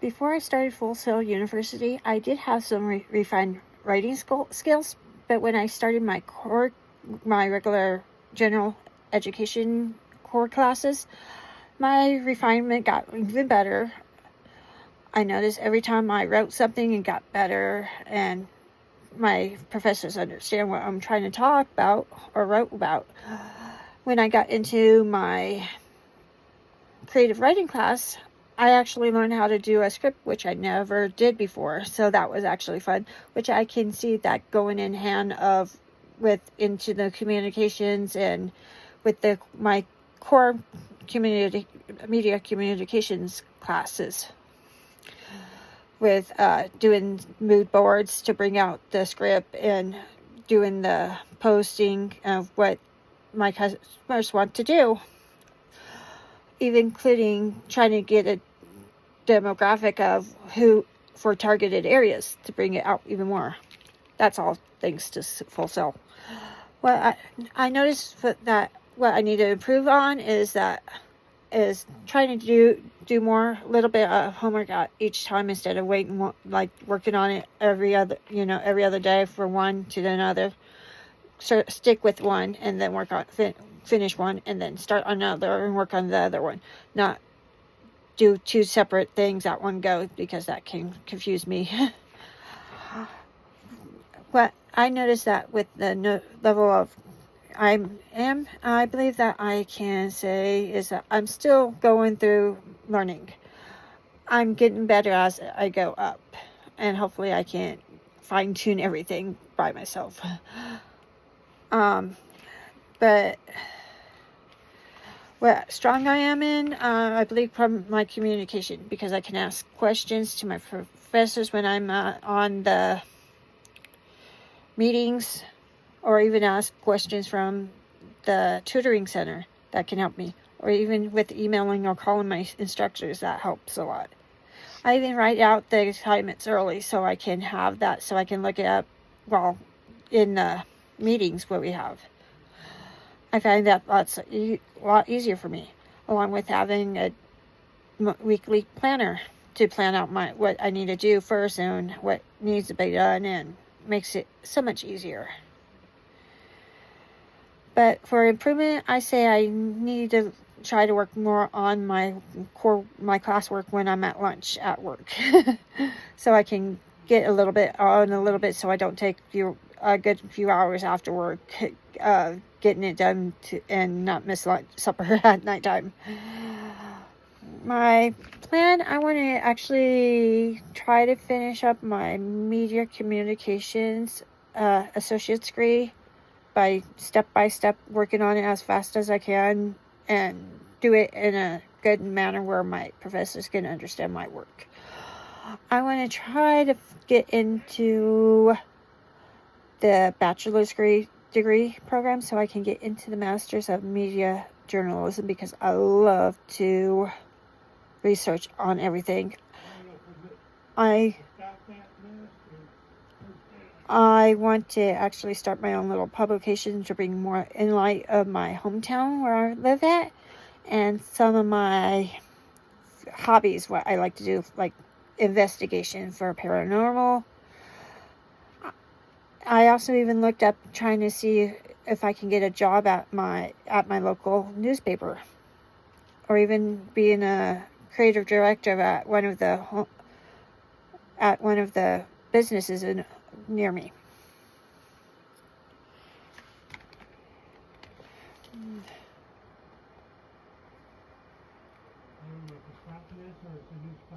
Before I started Full Sail University, I did have some refined writing skills, but when I started my regular general education core classes, my refinement got even better. I noticed every time I wrote something, it got better, and my professors understand what I'm trying to talk about or wrote about. When I got into my creative writing class, I actually learned how to do a script, which I never did before. So that was actually fun, which I can see that going in hand into the communications and with my core media communications classes, with doing mood boards to bring out the script and doing the posting of what my customers want to do, even including trying to get a demographic of who for targeted areas to bring it out even more. That's all thanks to Full Sail. Well, I noticed that what I need to improve on is trying to do more, little bit of homework each time instead of waiting, like working on it every other day for one to another. So stick with one and then work on finish one and then start another and work on the other one. Not do two separate things at one go, because that can confuse me. But I noticed that with the level of I believe that I can say is that I'm still going through learning. I'm getting better as I go up, and hopefully I can fine tune everything by myself. But what strong I am in, I believe from my communication, because I can ask questions to my professors when I'm on the meetings, or even ask questions from the tutoring center that can help me, or even with emailing or calling my instructors. That helps a lot. I even write out the assignments early so I can have that, so I can look it up while in the meetings where we have. I find that a lot easier for me, along with having a weekly planner to plan out what I need to do first and what needs to be done, and makes it so much easier. But for improvement, I say I need to try to work more on my classwork when I'm at lunch at work, so I can get a little bit, so I don't take a good few hours after work getting it done and not miss supper at nighttime. My plan, I want to actually try to finish up my media communications associate's degree by step working on it as fast as I can, and do it in a good manner where my professors can understand my work. I want to try to get into the bachelor's degree program so I can get into the Master's of Media Journalism, because I love to research on everything. I want to actually start my own little publication to bring more in light of my hometown where I live at, and some of my hobbies, what I like to do, like investigation for paranormal. I also even looked up trying to see if I can get a job at my local newspaper, or even being a creative director at one of the businesses near me.